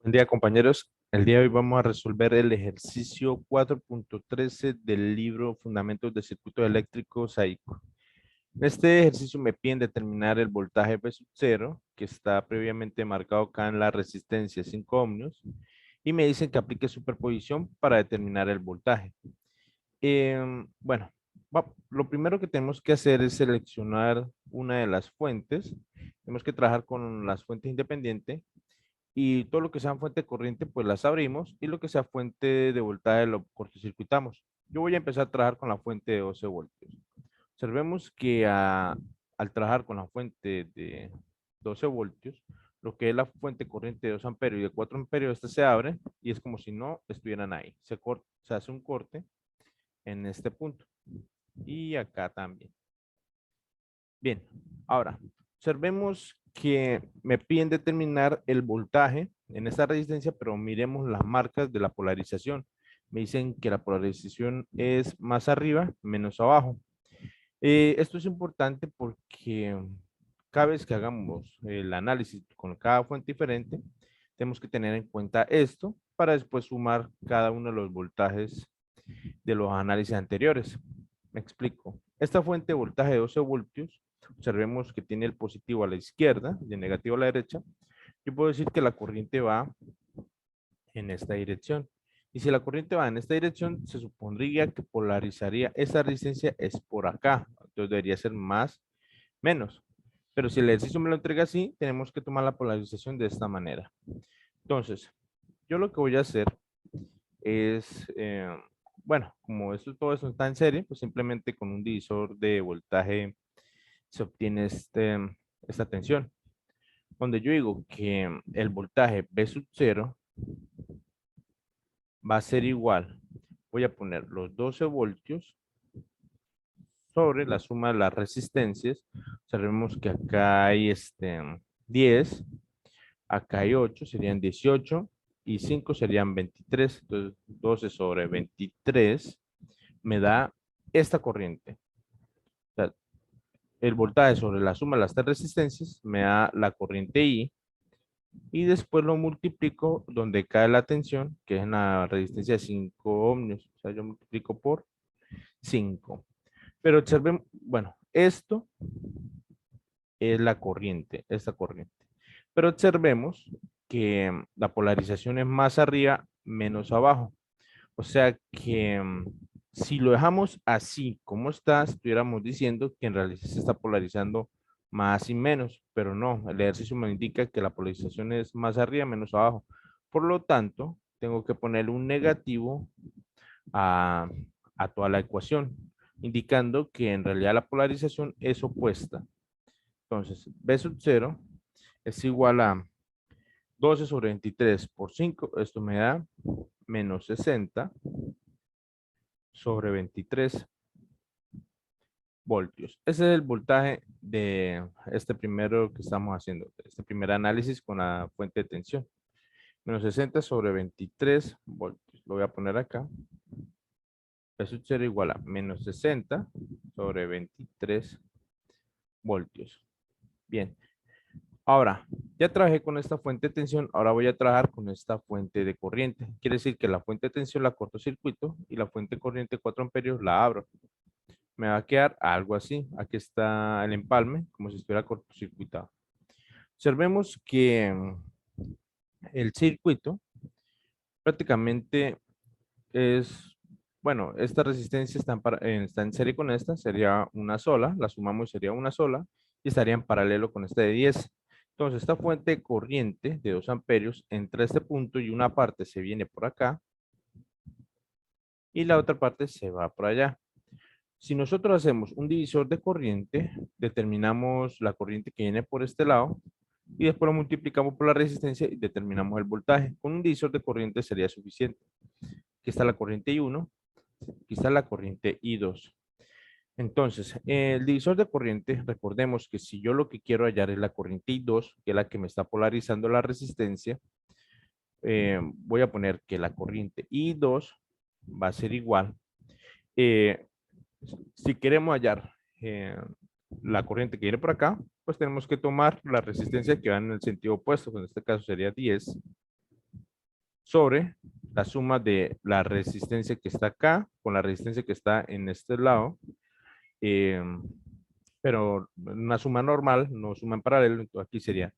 Buen día, compañeros. El día de hoy vamos a resolver el ejercicio 4.13 del libro Fundamentos de Circuitos Eléctricos SAICO. En este ejercicio me piden determinar el voltaje V sub 0, que está previamente marcado acá en la resistencia 5 ohmios, y me dicen que aplique superposición para determinar el voltaje. Bueno, lo primero que tenemos que hacer es seleccionar una de las fuentes. Tenemos que trabajar con las fuentes independientes y todo lo que sea fuente de corriente, pues las abrimos y lo que sea fuente de voltaje lo cortocircuitamos. Yo voy a empezar a trabajar con la fuente de 12 voltios. Observemos que al trabajar con la fuente de 12 voltios, lo que es la fuente corriente de 2 amperios y de 4 amperios, esta se abre y es como si no estuvieran ahí. Se hace un corte en este punto y acá también. Bien, ahora observemos que me piden determinar el voltaje en esta resistencia, pero miremos las marcas de la polarización. Me dicen que la polarización es más arriba, menos abajo. Esto es importante porque cada vez que hagamos el análisis con cada fuente diferente, tenemos que tener en cuenta esto para después sumar cada uno de los voltajes de los análisis anteriores. Me explico. Esta fuente de voltaje de 12 voltios, observemos que tiene el positivo a la izquierda y el negativo a la derecha. Yo puedo decir que la corriente va en esta dirección. Y si la corriente va en esta dirección, se supondría que polarizaría esa resistencia es por acá. Entonces debería ser más, menos. Pero si el ejercicio me lo entrega así, tenemos que tomar la polarización de esta manera. Entonces, yo lo que voy a hacer es, bueno, como todo eso está en serie, pues simplemente con un divisor de voltaje se obtiene esta tensión. Donde yo digo que el voltaje V sub 0 va a ser igual. Voy a poner los 12 voltios sobre la suma de las resistencias. Observemos que acá hay 10, acá hay 8, serían 18 y 5 serían 23. Entonces 12 sobre 23 me da esta corriente. O sea, el voltaje sobre la suma de las tres resistencias me da la corriente I y después lo multiplico donde cae la tensión, que es en la resistencia de 5 ohmios. O sea, yo multiplico por 5. Pero observen, bueno, esto es la corriente, esta corriente. Pero observemos que la polarización es más arriba, menos abajo. O sea que si lo dejamos así como está, estuviéramos diciendo que en realidad se está polarizando más y menos, pero no, el ejercicio me indica que la polarización es más arriba, menos abajo. Por lo tanto, tengo que poner un negativo a, a toda la ecuación, indicando que en realidad la polarización es opuesta. Entonces, B sub 0 es igual a 12 sobre 23 por 5, esto me da menos 60 sobre 23 voltios. Ese es el voltaje de este primero que estamos haciendo, este primer análisis con la fuente de tensión. Menos 60 sobre 23 voltios. Lo voy a poner acá. Eso será igual a menos 60 sobre 23 voltios. Bien. Ahora, ya trabajé con esta fuente de tensión, ahora voy a trabajar con esta fuente de corriente. Quiere decir que la fuente de tensión la cortocircuito y la fuente de corriente 4 amperios la abro. Me va a quedar algo así. Aquí está el empalme, como si estuviera cortocircuitado. Observemos que el circuito prácticamente es, bueno, esta resistencia está en serie con esta, sería una sola, la sumamos y sería una sola, y estaría en paralelo con esta de 10. Entonces, esta fuente de corriente de 2 amperios entra a este punto y una parte se viene por acá y la otra parte se va por allá. Si nosotros hacemos un divisor de corriente, determinamos la corriente que viene por este lado y después lo multiplicamos por la resistencia y determinamos el voltaje. Con un divisor de corriente sería suficiente. Aquí está la corriente I1, aquí está la corriente I2. Entonces, el divisor de corriente, recordemos que si yo lo que quiero hallar es la corriente I2, que es la que me está polarizando la resistencia, voy a poner que la corriente I2 va a ser igual. Si queremos hallar la corriente que viene por acá, pues tenemos que tomar la resistencia que va en el sentido opuesto, que en este caso sería 10, sobre la suma de la resistencia que está acá con la resistencia que está en este lado, eh, pero una suma normal, no suma en paralelo. Entonces aquí sería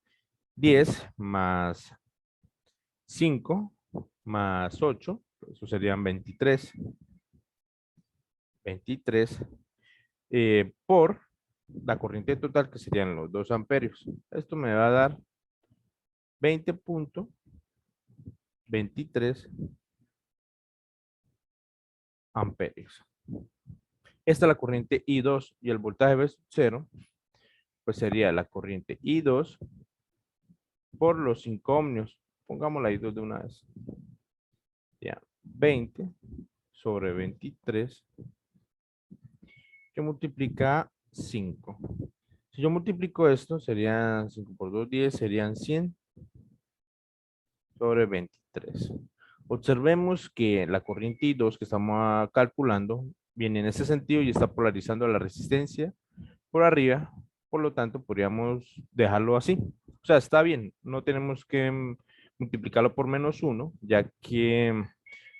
10 más 5 más 8, eso serían 23. 23 por la corriente total, que serían los 2 amperios. Esto me va a dar 20.23 amperios. Esta es la corriente I2 y el voltaje V sub 0, pues sería la corriente I2 por los 5 ohmios. Pongamos la I2 de una vez. Ya, 20 sobre 23 que multiplica 5. Si yo multiplico esto, serían 5 por 2, 10, serían 100 sobre 23. Observemos que la corriente I2 que estamos calculando viene en ese sentido y está polarizando la resistencia por arriba. Por lo tanto, podríamos dejarlo así. O sea, está bien. No tenemos que multiplicarlo por -1, ya que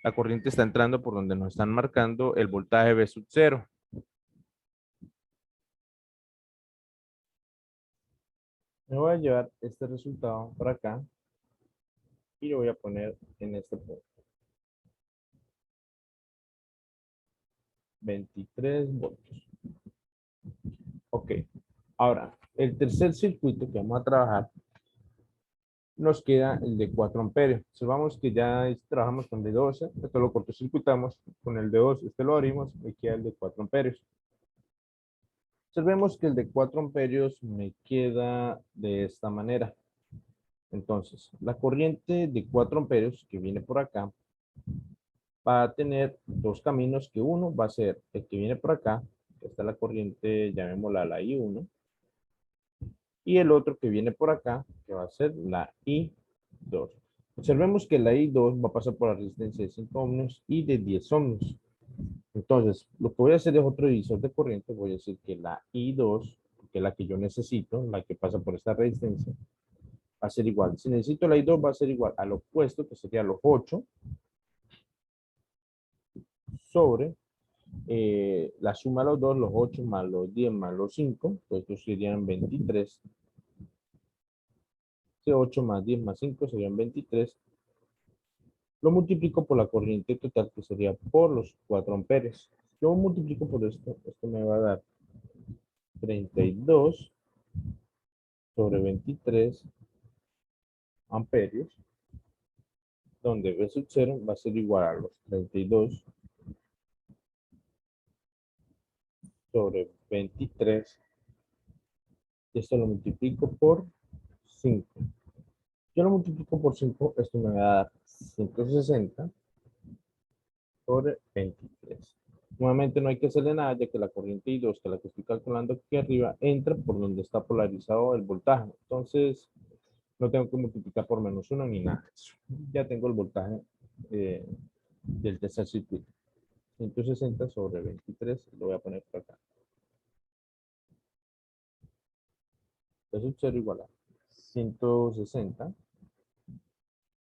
la corriente está entrando por donde nos están marcando el voltaje V sub 0. Me voy a llevar este resultado para acá y lo voy a poner en este punto. 23 voltios. Ok. Ahora, el tercer circuito que vamos a trabajar, nos queda el de 4 amperios. Observamos que ya trabajamos con el de 12, esto lo cortocircuitamos, con el de 2, este lo abrimos, me queda el de 4 amperios. Observemos que el de 4 amperios me queda de esta manera. Entonces, la corriente de 4 amperios que viene por acá va a tener dos caminos, que uno va a ser el que viene por acá, esta es la corriente, llamémosla la I1, y el otro que viene por acá, que va a ser la I2. Observemos que la I2 va a pasar por la resistencia de 5 ohmios y de 10 ohmios. Entonces, lo que voy a hacer es otro divisor de corriente. Voy a decir que la I2, que es la que yo necesito, la que pasa por esta resistencia, va a ser igual. Si necesito la I2, va a ser igual al opuesto, que sería los 8, sobre la suma de los dos, los 8 más los 10 más los 5, pues estos serían 23. 8 más 10 más 5 serían 23. Lo multiplico por la corriente total, que sería por los 4 amperes. Yo multiplico por esto me va a dar 32 sobre 23 amperios, donde V sub 0 va a ser igual a los 32 sobre 23. Esto lo multiplico por 5. Yo lo multiplico por 5, esto me va a dar 160 sobre 23. Nuevamente no hay que hacerle nada, ya que la corriente I2, que es la que estoy calculando aquí arriba, entra por donde está polarizado el voltaje. Entonces, no tengo que multiplicar por -1 ni nada de eso. Ya tengo el voltaje del tercer circuito. 160 sobre 23, lo voy a poner por acá. Eso es igual a 160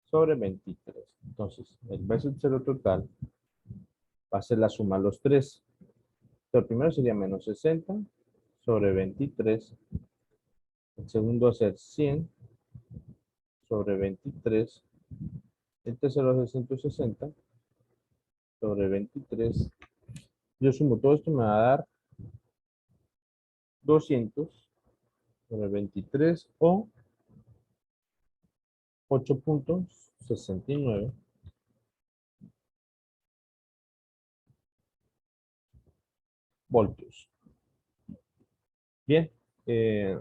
sobre 23. Entonces, el V sub 0 total va a ser la suma de los tres. El primero sería -60 sobre 23. El segundo va a ser 100 sobre 23. El tercero va a ser 160 sobre 23. Yo sumo todo esto, me va a dar 200 sobre 23 o 8.69 voltios. Bien,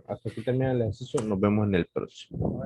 hasta aquí termina el ejercicio. Nos vemos en el próximo.